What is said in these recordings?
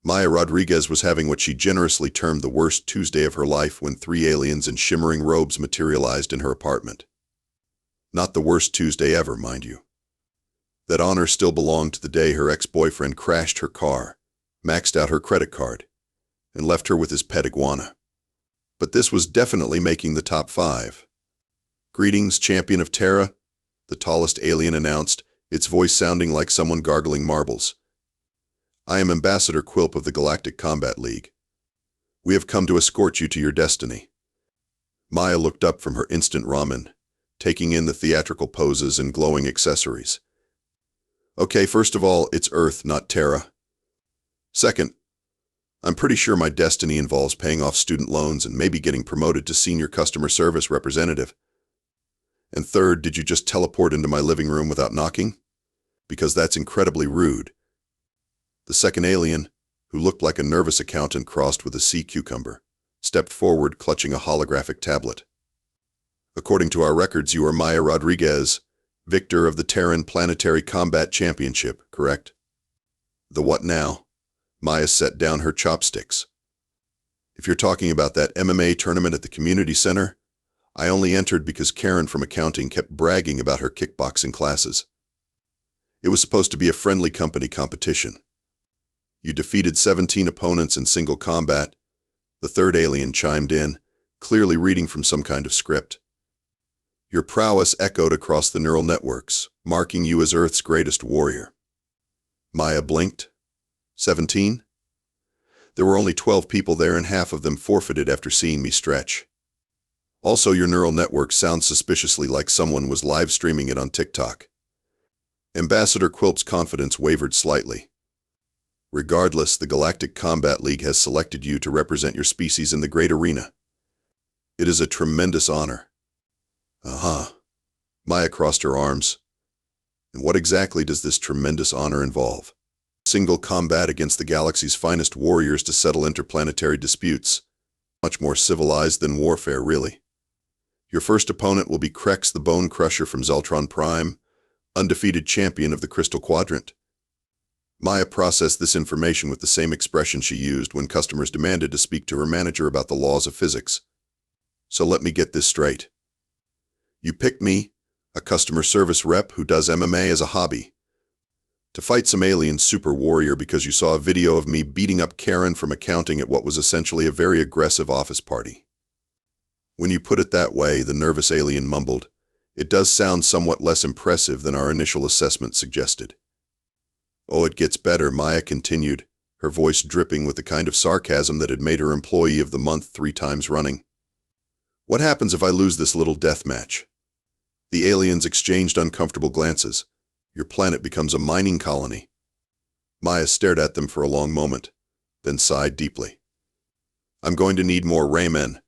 Maya Rodriguez was having what she generously termed the worst Tuesday of her life when 3 aliens in shimmering robes materialized in her apartment. Not the worst Tuesday ever, mind you. That honor still belonged to the day her ex-boyfriend crashed her car, maxed out her credit card, and left her with his pet iguana. But this was definitely making the top 5. "Greetings, champion of Terra," the tallest alien announced, its voice sounding like someone gargling marbles. "I am Ambassador Quilp of the Galactic Combat League. We have come to escort you to your destiny." Maya looked up from her instant ramen, taking in the theatrical poses and glowing accessories. "Okay, first of all, it's Earth, not Terra. Second, I'm pretty sure my destiny involves paying off student loans and maybe getting promoted to senior customer service representative. And third, did you just teleport into my living room without knocking? Because that's incredibly rude." The second alien, who looked like a nervous accountant crossed with a sea cucumber, stepped forward clutching a holographic tablet. "According to our records, you are Maya Rodriguez, victor of the Terran Planetary Combat Championship, correct?" "The what now?" Maya set down her chopsticks. "If you're talking about that MMA tournament at the community center, I only entered because Karen from accounting kept bragging about her kickboxing classes. It was supposed to be a friendly company competition. You defeated 17 opponents in single combat," the third alien chimed in, clearly reading from some kind of script. "Your prowess echoed across the neural networks, marking you as Earth's greatest warrior." Maya blinked. 17? There were only 12 people there and half of them forfeited after seeing me stretch. Also, your neural network sounds suspiciously like someone was live streaming it on TikTok. Ambassador Quilp's confidence wavered slightly. "Regardless, the Galactic Combat League has selected you to represent your species in the great arena. It is a tremendous honor." Maya crossed her arms. "And what exactly does this tremendous honor involve?" "Single combat against the galaxy's finest warriors to settle interplanetary disputes. Much more civilized than warfare, really. Your first opponent will be Krex the Bone Crusher from Zeltron Prime, undefeated champion of the Crystal Quadrant." Maya processed this information with the same expression she used when customers demanded to speak to her manager about the laws of physics. "So let me get this straight. You picked me, a customer service rep who does MMA as a hobby, to fight some alien super warrior because you saw a video of me beating up Karen from accounting at what was essentially a very aggressive office party." "When you put it that way," the nervous alien mumbled, "it does sound somewhat less impressive than our initial assessment suggested." "Oh, it gets better," Maya continued, her voice dripping with the kind of sarcasm that had made her Employee of the Month 3 times running. "What happens if I lose this little death match?" The aliens exchanged uncomfortable glances. "Your planet becomes a mining colony." Maya stared at them for a long moment, then sighed deeply. "I'm going to need more ramen."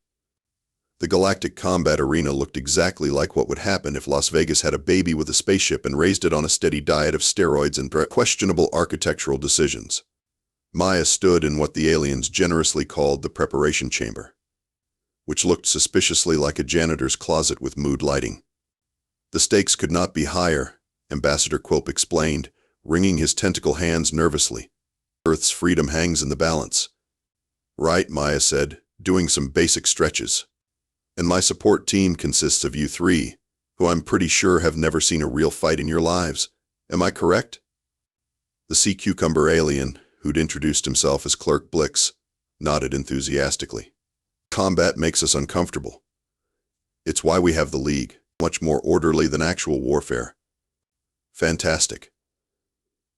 The Galactic Combat Arena looked exactly like what would happen if Las Vegas had a baby with a spaceship and raised it on a steady diet of steroids and questionable architectural decisions. Maya stood in what the aliens generously called the preparation chamber, which looked suspiciously like a janitor's closet with mood lighting. "The stakes could not be higher," Ambassador Quilp explained, wringing his tentacle hands nervously. "Earth's freedom hangs in the balance." "Right," Maya said, doing some basic stretches. "And my support team consists of you 3, who I'm pretty sure have never seen a real fight in your lives. Am I correct?" The sea cucumber alien, who'd introduced himself as Clerk Blix, nodded enthusiastically. "Combat makes us uncomfortable. It's why we have the League, much more orderly than actual warfare." "Fantastic."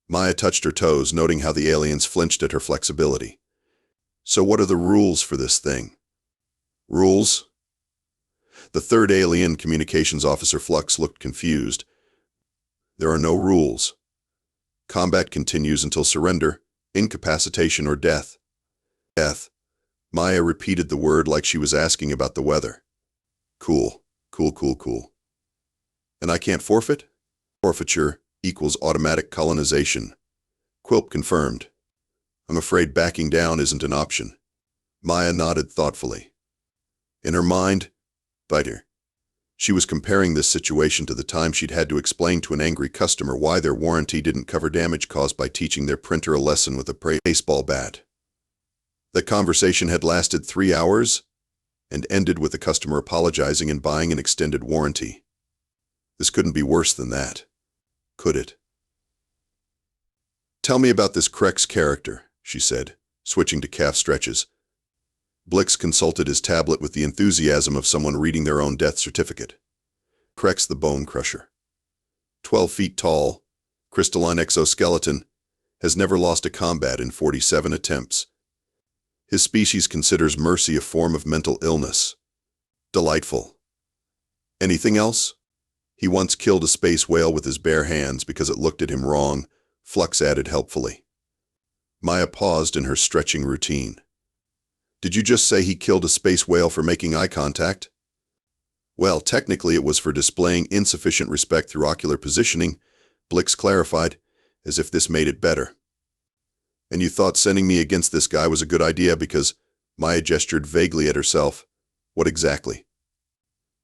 Maya touched her toes, noting how the aliens flinched at her flexibility. "So what are the rules for this thing?" "Rules?" The third alien communications officer Flux looked confused. "There are no rules. Combat continues until surrender, incapacitation, or death." "Death." Maya repeated the word like she was asking about the weather. Cool. "And I can't forfeit?" "Forfeiture equals automatic colonization," Quilp confirmed. "I'm afraid backing down isn't an option." Maya nodded thoughtfully. In her mind, biter. She was comparing this situation to the time she'd had to explain to an angry customer why their warranty didn't cover damage caused by teaching their printer a lesson with a baseball bat. The conversation had lasted 3 hours and ended with the customer apologizing and buying an extended warranty. This couldn't be worse than that, could it? "Tell me about this Krex character," she said, switching to calf stretches. Blix consulted his tablet with the enthusiasm of someone reading their own death certificate. Krex the Bone Crusher. 12 feet tall, crystalline exoskeleton, has never lost a combat in 47 attempts. His species considers mercy a form of mental illness. Delightful. Anything else? He once killed a space whale with his bare hands because it looked at him wrong, Flux added helpfully. Maya paused in her stretching routine. Did you just say he killed a space whale for making eye contact? Well, technically it was for displaying insufficient respect through ocular positioning, Blix clarified, as if this made it better. And you thought sending me against this guy was a good idea because Maya gestured vaguely at herself. What exactly?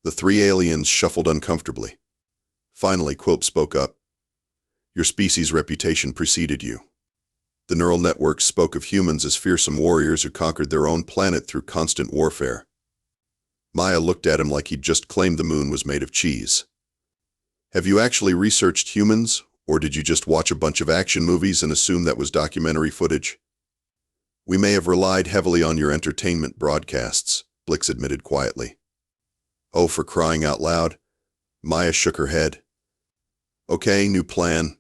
The three aliens shuffled uncomfortably. Finally, Quilp spoke up. Your species' reputation preceded you. The neural networks spoke of humans as fearsome warriors who conquered their own planet through constant warfare. Maya looked at him like he'd just claimed the moon was made of cheese. Have you actually researched humans, or did you just watch a bunch of action movies and assume that was documentary footage? We may have relied heavily on your entertainment broadcasts, Blix admitted quietly. Oh, for crying out loud. Maya shook her head. Okay, new plan.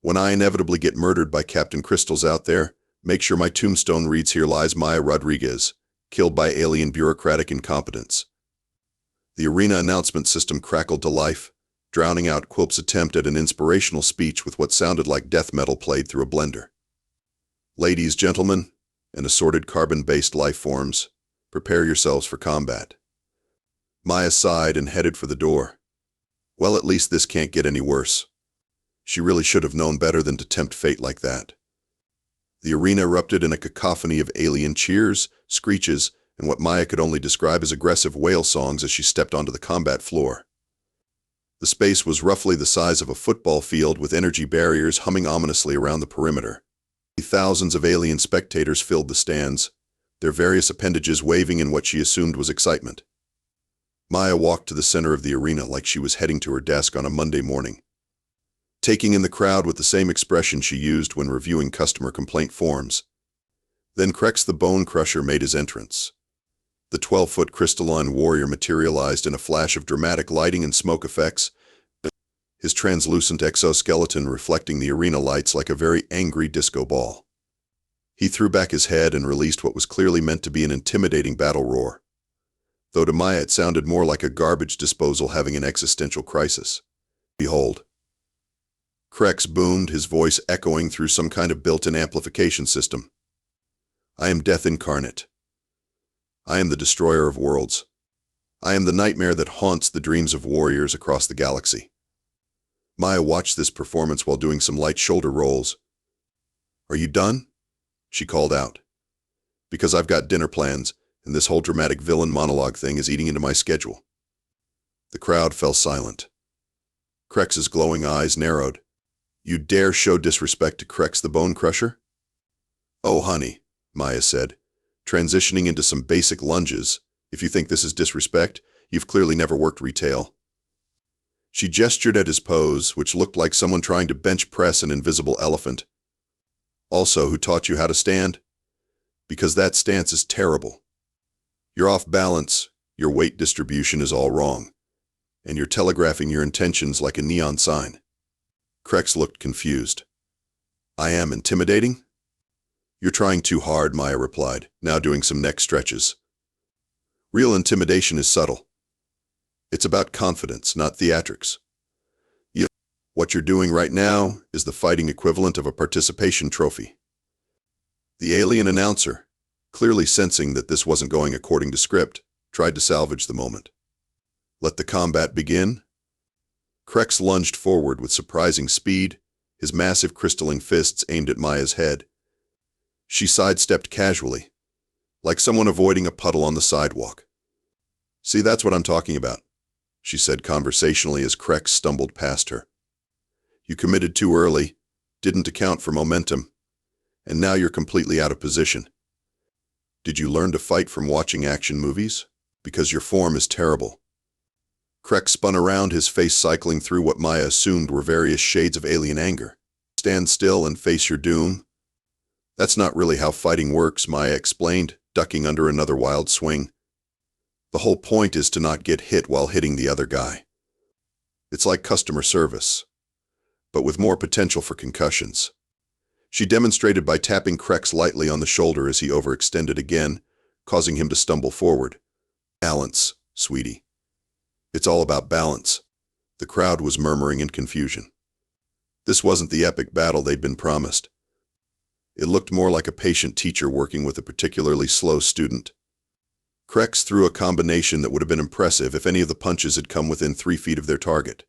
When I inevitably get murdered by Captain Crystals out there, make sure my tombstone reads "Here lies Maya Rodriguez, killed by alien bureaucratic incompetence." The arena announcement system crackled to life, drowning out Quilp's attempt at an inspirational speech with what sounded like death metal played through a blender. Ladies, gentlemen, and assorted carbon-based life forms, prepare yourselves for combat. Maya sighed and headed for the door. Well, at least this can't get any worse. She really should have known better than to tempt fate like that. The arena erupted in a cacophony of alien cheers, screeches, and what Maya could only describe as aggressive whale songs as she stepped onto the combat floor. The space was roughly the size of a football field with energy barriers humming ominously around the perimeter. Thousands of alien spectators filled the stands, their various appendages waving in what she assumed was excitement. Maya walked to the center of the arena like she was heading to her desk on a Monday morning, taking in the crowd with the same expression she used when reviewing customer complaint forms. Then Krex the Bone Crusher made his entrance. The 12-foot crystalline warrior materialized in a flash of dramatic lighting and smoke effects, his translucent exoskeleton reflecting the arena lights like a very angry disco ball. He threw back his head and released what was clearly meant to be an intimidating battle roar, though to Maya it sounded more like a garbage disposal having an existential crisis. Behold. Krex boomed, his voice echoing through some kind of built-in amplification system. I am death incarnate. I am the destroyer of worlds. I am the nightmare that haunts the dreams of warriors across the galaxy. Maya watched this performance while doing some light shoulder rolls. Are you done? She called out. Because I've got dinner plans, and this whole dramatic villain monologue thing is eating into my schedule. The crowd fell silent. Krex's glowing eyes narrowed. You dare show disrespect to Krex the Bone Crusher? Oh, honey, Maya said, transitioning into some basic lunges. If you think this is disrespect, you've clearly never worked retail. She gestured at his pose, which looked like someone trying to bench press an invisible elephant. Also, who taught you how to stand? Because that stance is terrible. You're off balance, your weight distribution is all wrong, and you're telegraphing your intentions like a neon sign. Krex looked confused. I am intimidating? You're trying too hard, Maya replied, now doing some neck stretches. Real intimidation is subtle. It's about confidence, not theatrics. What you're doing right now is the fighting equivalent of a participation trophy. The alien announcer, clearly sensing that this wasn't going according to script, tried to salvage the moment. Let the combat begin. Krex lunged forward with surprising speed, his massive crystalline fists aimed at Maya's head. She sidestepped casually, like someone avoiding a puddle on the sidewalk. See, that's what I'm talking about, she said conversationally as Krex stumbled past her. You committed too early, didn't account for momentum, and now you're completely out of position. Did you learn to fight from watching action movies? Because your form is terrible. Krex spun around, his face cycling through what Maya assumed were various shades of alien anger. Stand still and face your doom? That's not really how fighting works, Maya explained, ducking under another wild swing. The whole point is to not get hit while hitting the other guy. It's like customer service, but with more potential for concussions. She demonstrated by tapping Krex lightly on the shoulder as he overextended again, causing him to stumble forward. Balance, sweetie. It's all about balance. The crowd was murmuring in confusion. This wasn't the epic battle they'd been promised. It looked more like a patient teacher working with a particularly slow student. Krex threw a combination that would have been impressive if any of the punches had come within 3 feet of their target.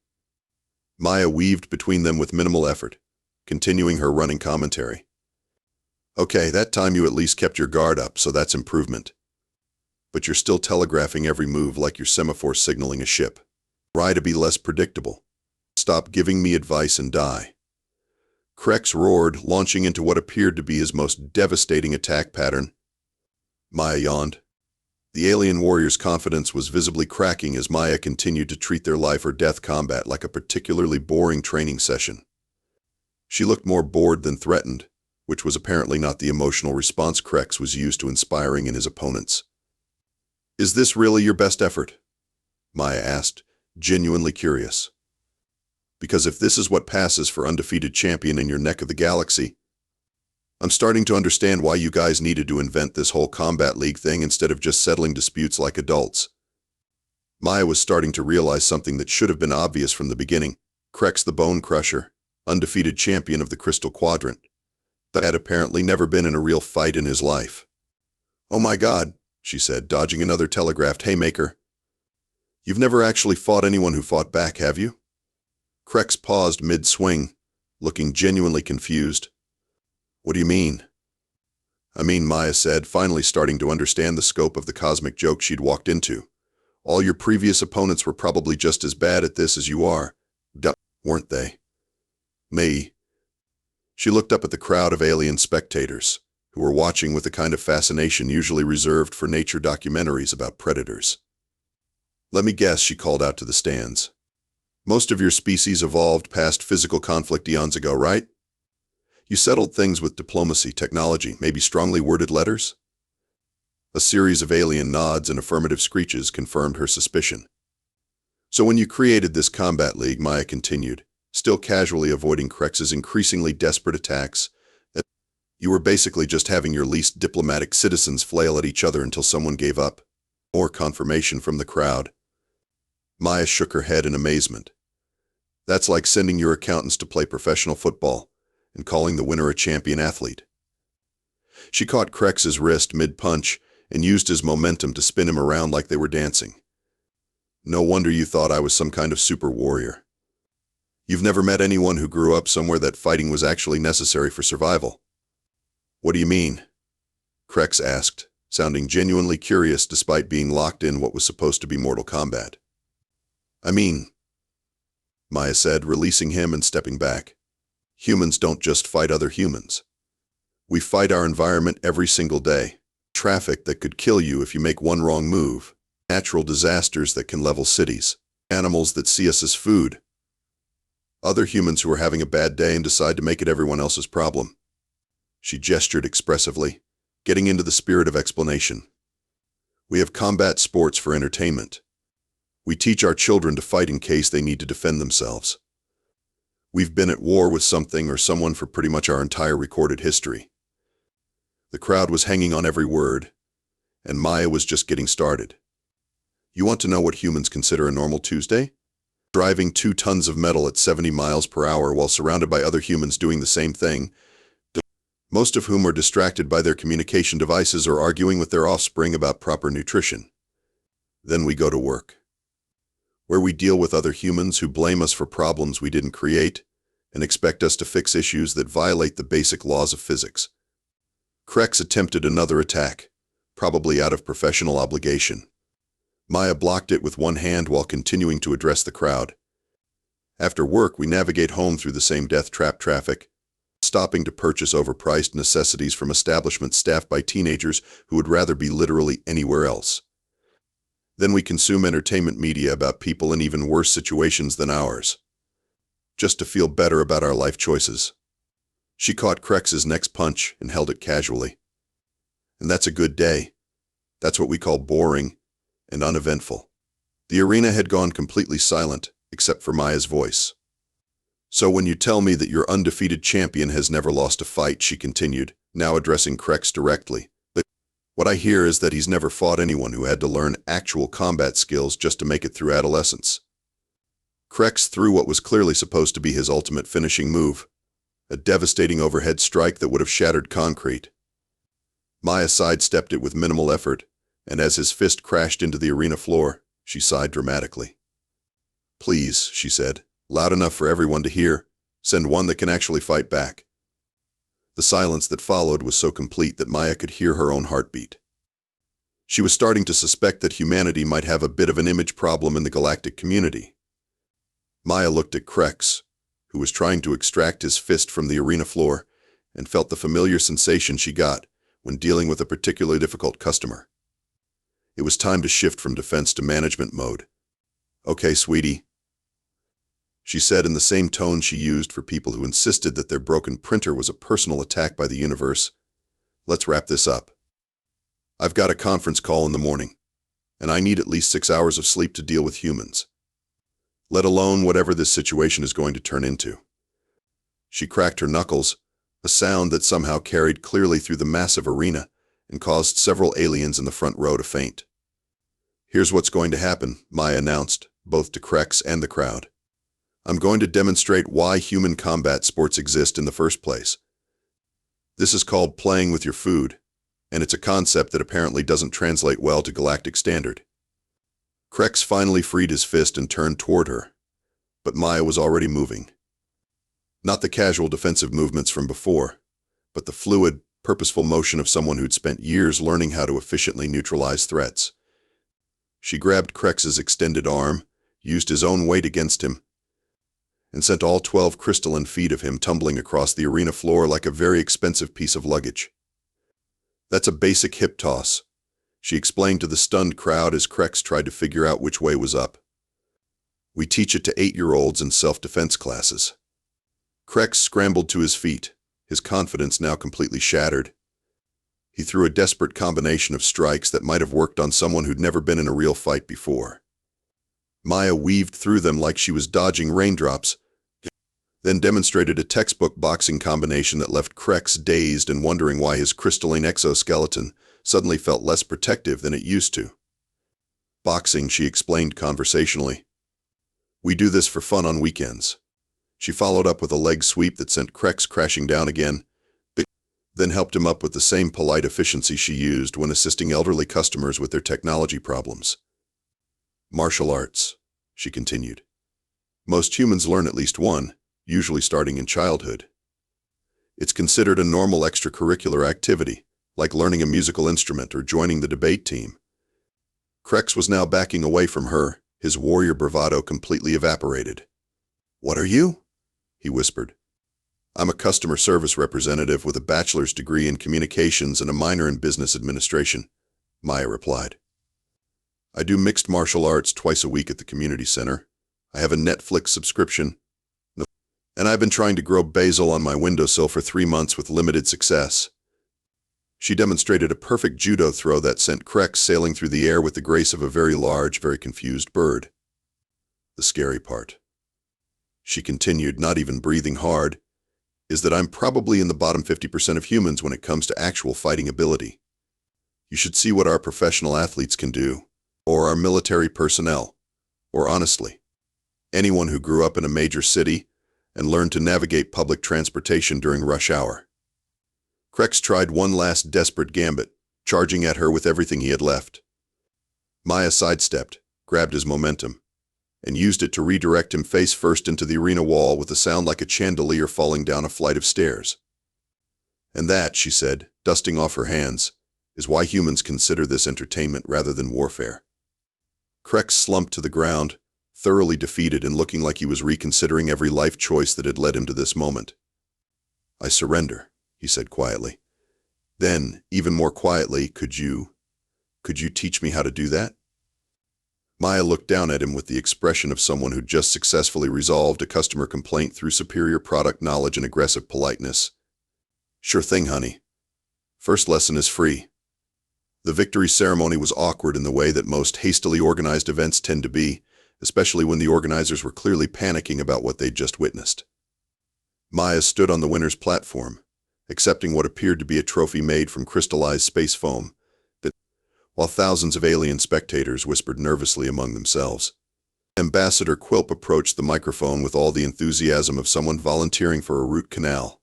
Maya weaved between them with minimal effort, continuing her running commentary. Okay, that time you at least kept your guard up, so that's improvement. But you're still telegraphing every move like you're semaphore signaling a ship. Try to be less predictable. Stop giving me advice and die. Krex roared, launching into what appeared to be his most devastating attack pattern. Maya yawned. The alien warrior's confidence was visibly cracking as Maya continued to treat their life or death combat like a particularly boring training session. She looked more bored than threatened, which was apparently not the emotional response Krex was used to inspiring in his opponents. Is this really your best effort? Maya asked, genuinely curious. Because if this is what passes for undefeated champion in your neck of the galaxy, I'm starting to understand why you guys needed to invent this whole combat league thing instead of just settling disputes like adults. Maya was starting to realize something that should have been obvious from the beginning. Krex the Bone Crusher, undefeated champion of the Crystal Quadrant, that had apparently never been in a real fight in his life. Oh my God, she said, dodging another telegraphed haymaker. You've never actually fought anyone who fought back, have you? Krex paused mid-swing, looking genuinely confused. What do you mean? I mean, Maya said, finally starting to understand the scope of the cosmic joke she'd walked into. All your previous opponents were probably just as bad at this as you are, weren't they? Me. She looked up at the crowd of alien spectators, who were watching with the kind of fascination usually reserved for nature documentaries about predators. Let me guess, she called out to the stands. Most of your species evolved past physical conflict eons ago, right? You settled things with diplomacy, technology, maybe strongly worded letters? A series of alien nods and affirmative screeches confirmed her suspicion. So when you created this combat league, Maya continued, still casually avoiding Krex's increasingly desperate attacks, that you were basically just having your least diplomatic citizens flail at each other until someone gave up. More confirmation from the crowd. Maya shook her head in amazement. That's like sending your accountants to play professional football and calling the winner a champion athlete. She caught Krex's wrist mid-punch and used his momentum to spin him around like they were dancing. No wonder you thought I was some kind of super warrior. You've never met anyone who grew up somewhere that fighting was actually necessary for survival. What do you mean? Krex asked, sounding genuinely curious despite being locked in what was supposed to be Mortal Kombat. I mean, Maya said, releasing him and stepping back. Humans don't just fight other humans. We fight our environment every single day. Traffic that could kill you if you make one wrong move. Natural disasters that can level cities. Animals that see us as food. Other humans who are having a bad day and decide to make it everyone else's problem. She gestured expressively, getting into the spirit of explanation. We have combat sports for entertainment. We teach our children to fight in case they need to defend themselves. We've been at war with something or someone for pretty much our entire recorded history. The crowd was hanging on every word, and Maya was just getting started. You want to know what humans consider a normal Tuesday? Driving 2 tons of metal at 70 miles per hour while surrounded by other humans doing the same thing, most of whom are distracted by their communication devices or arguing with their offspring about proper nutrition. Then we go to work, where we deal with other humans who blame us for problems we didn't create and expect us to fix issues that violate the basic laws of physics. Krex attempted another attack, probably out of professional obligation. Maya blocked it with one hand while continuing to address the crowd. After work, we navigate home through the same death trap traffic. stopping to purchase overpriced necessities from establishments staffed by teenagers who would rather be literally anywhere else. Then we consume entertainment media about people in even worse situations than ours, just to feel better about our life choices. She caught Krex's next punch and held it casually. And that's a good day. That's what we call boring and uneventful. The arena had gone completely silent, except for Maya's voice. So when you tell me that your undefeated champion has never lost a fight, she continued, now addressing Krex directly, what I hear is that he's never fought anyone who had to learn actual combat skills just to make it through adolescence. Krex threw what was clearly supposed to be his ultimate finishing move, a devastating overhead strike that would have shattered concrete. Maya sidestepped it with minimal effort, and as his fist crashed into the arena floor, she sighed dramatically. Please, she said, loud enough for everyone to hear, send one that can actually fight back. The silence that followed was so complete that Maya could hear her own heartbeat. She was starting to suspect that humanity might have a bit of an image problem in the galactic community. Maya looked at Krex, who was trying to extract his fist from the arena floor, and felt the familiar sensation she got when dealing with a particularly difficult customer. It was time to shift from defense to management mode. Okay, sweetie, she said in the same tone she used for people who insisted that their broken printer was a personal attack by the universe. Let's wrap this up. I've got a conference call in the morning, and I need at least 6 hours of sleep to deal with humans, let alone whatever this situation is going to turn into. She cracked her knuckles, a sound that somehow carried clearly through the massive arena and caused several aliens in the front row to faint. Here's what's going to happen, Maya announced, both to Krex and the crowd. I'm going to demonstrate why human combat sports exist in the first place. This is called playing with your food, and it's a concept that apparently doesn't translate well to galactic standard. Krex finally freed his fist and turned toward her, but Maya was already moving. Not the casual defensive movements from before, but the fluid, purposeful motion of someone who'd spent years learning how to efficiently neutralize threats. She grabbed Krex's extended arm, used his own weight against him, and sent all 12 crystalline feet of him tumbling across the arena floor like a very expensive piece of luggage. That's a basic hip toss, she explained to the stunned crowd as Krex tried to figure out which way was up. We teach it to 8-year-olds in self-defense classes. Krex scrambled to his feet, his confidence now completely shattered. He threw a desperate combination of strikes that might have worked on someone who'd never been in a real fight before. Maya weaved through them like she was dodging raindrops, then demonstrated a textbook boxing combination that left Krex dazed and wondering why his crystalline exoskeleton suddenly felt less protective than it used to. Boxing, she explained conversationally. We do this for fun on weekends. She followed up with a leg sweep that sent Krex crashing down again, then helped him up with the same polite efficiency she used when assisting elderly customers with their technology problems. Martial arts, she continued. Most humans learn at least one, usually starting in childhood. It's considered a normal extracurricular activity, like learning a musical instrument or joining the debate team. Krex was now backing away from her, his warrior bravado completely evaporated. What are you? He whispered. I'm a customer service representative with a bachelor's degree in communications and a minor in business administration, Maya replied. I do mixed martial arts twice a week at the community center. I have a Netflix subscription, and I've been trying to grow basil on my windowsill for 3 months with limited success. She demonstrated a perfect judo throw that sent Krex sailing through the air with the grace of a very large, very confused bird. The scary part, she continued, not even breathing hard, is that I'm probably in the bottom 50% of humans when it comes to actual fighting ability. You should see what our professional athletes can do, or our military personnel, or honestly, anyone who grew up in a major city and learned to navigate public transportation during rush hour. Krex tried one last desperate gambit, charging at her with everything he had left. Maya sidestepped, grabbed his momentum, and used it to redirect him face first into the arena wall with a sound like a chandelier falling down a flight of stairs. And that, she said, dusting off her hands, is why humans consider this entertainment rather than warfare. Krex slumped to the ground, thoroughly defeated and looking like he was reconsidering every life choice that had led him to this moment. I surrender, he said quietly. Then, even more quietly, could you teach me how to do that? Maya looked down at him with the expression of someone who just successfully resolved a customer complaint through superior product knowledge and aggressive politeness. Sure thing, honey. First lesson is free. The victory ceremony was awkward in the way that most hastily organized events tend to be, especially when the organizers were clearly panicking about what they'd just witnessed. Maya stood on the winner's platform, accepting what appeared to be a trophy made from crystallized space foam, while thousands of alien spectators whispered nervously among themselves. Ambassador Quilp approached the microphone with all the enthusiasm of someone volunteering for a root canal.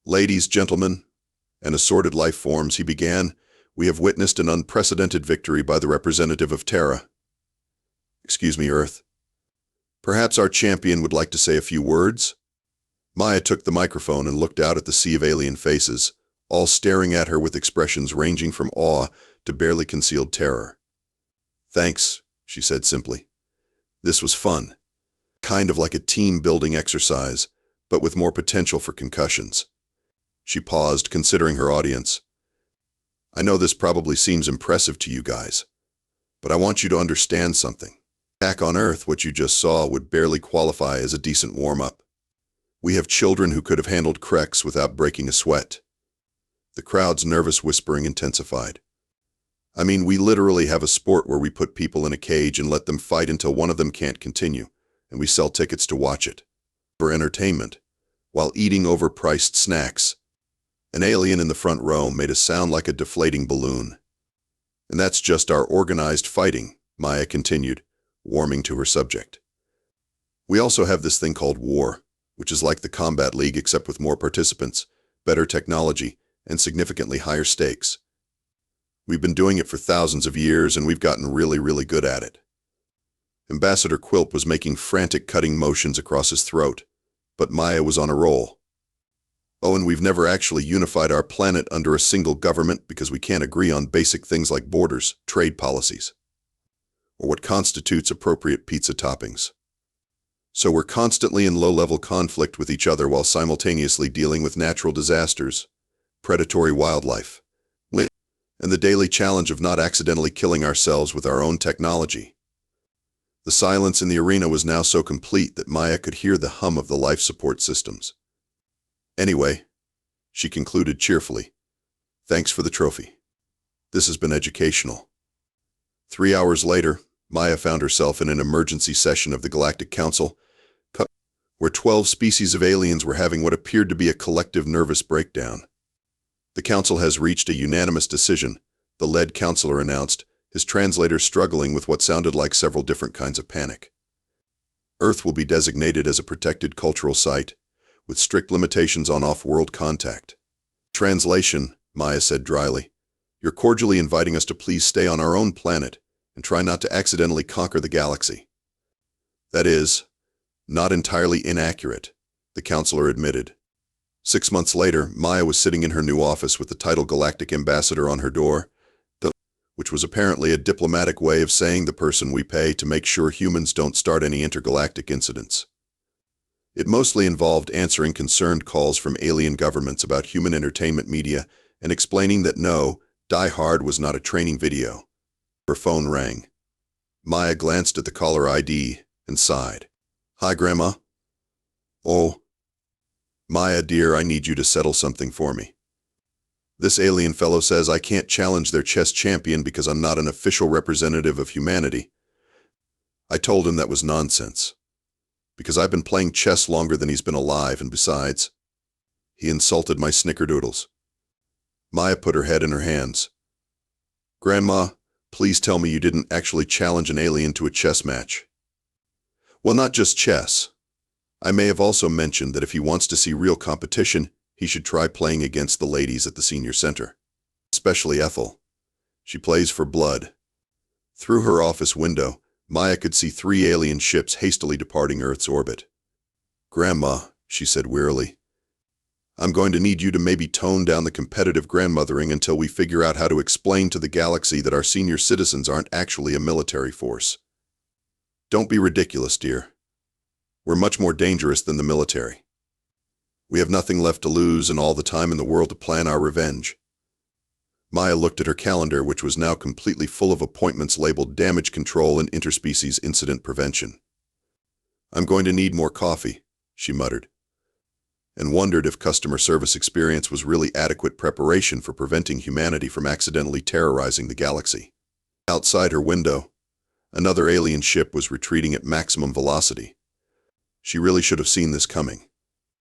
Ladies, gentlemen, and assorted life forms, he began, we have witnessed an unprecedented victory by the representative of Terra. Excuse me, Earth. Perhaps our champion would like to say a few words? Maya took the microphone and looked out at the sea of alien faces, all staring at her with expressions ranging from awe to barely concealed terror. Thanks, she said simply. This was fun. Kind of like a team-building exercise, but with more potential for concussions. She paused, considering her audience. I know this probably seems impressive to you guys, but I want you to understand something. Back on Earth, what you just saw would barely qualify as a decent warm-up. We have children who could have handled Krex without breaking a sweat. The crowd's nervous whispering intensified. I mean, we literally have a sport where we put people in a cage and let them fight until one of them can't continue, and we sell tickets to watch it. For entertainment, while eating overpriced snacks. An alien in the front row made a sound like a deflating balloon. And that's just our organized fighting, Maya continued, warming to her subject. We also have this thing called war, which is like the Combat League except with more participants, better technology, and significantly higher stakes. We've been doing it for thousands of years, and we've gotten really, really good at it. Ambassador Quilp was making frantic cutting motions across his throat, but Maya was on a roll. Oh, and we've never actually unified our planet under a single government because we can't agree on basic things like borders, trade policies, or what constitutes appropriate pizza toppings. So we're constantly in low-level conflict with each other while simultaneously dealing with natural disasters, predatory wildlife, and the daily challenge of not accidentally killing ourselves with our own technology. The silence in the arena was now so complete that Maya could hear the hum of the life support systems. Anyway, she concluded cheerfully, thanks for the trophy. This has been educational. 3 hours later, Maya found herself in an emergency session of the Galactic Council, where 12 species of aliens were having what appeared to be a collective nervous breakdown. The Council has reached a unanimous decision, the lead counselor announced, his translator struggling with what sounded like several different kinds of panic. Earth will be designated as a protected cultural site, with strict limitations on off-world contact. Translation, Maya said dryly. You're cordially inviting us to please stay on our own planet and try not to accidentally conquer the galaxy. That is, not entirely inaccurate, the counselor admitted. 6 months later, Maya was sitting in her new office with the title Galactic Ambassador on her door, which was apparently a diplomatic way of saying the person we pay to make sure humans don't start any intergalactic incidents. It mostly involved answering concerned calls from alien governments about human entertainment media and explaining that no, Die Hard was not a training video. Her phone rang. Maya glanced at the caller ID and sighed. Hi, Grandma. Oh. Maya, dear, I need you to settle something for me. This alien fellow says I can't challenge their chess champion because I'm not an official representative of humanity. I told him that was nonsense. Because I've been playing chess longer than he's been alive, and besides, he insulted my snickerdoodles. Maya put her head in her hands. Grandma, please tell me you didn't actually challenge an alien to a chess match. Well, not just chess. I may have also mentioned that if he wants to see real competition, he should try playing against the ladies at the senior center. Especially Ethel. She plays for blood. Through her office window, Maya could see 3 alien ships hastily departing Earth's orbit. Grandma, she said wearily, I'm going to need you to maybe tone down the competitive grandmothering until we figure out how to explain to the galaxy that our senior citizens aren't actually a military force. Don't be ridiculous, dear. We're much more dangerous than the military. We have nothing left to lose and all the time in the world to plan our revenge. Maya looked at her calendar, which was now completely full of appointments labeled damage control and interspecies incident prevention. I'm going to need more coffee, she muttered, and wondered if customer service experience was really adequate preparation for preventing humanity from accidentally terrorizing the galaxy. Outside her window, another alien ship was retreating at maximum velocity. She really should have seen this coming.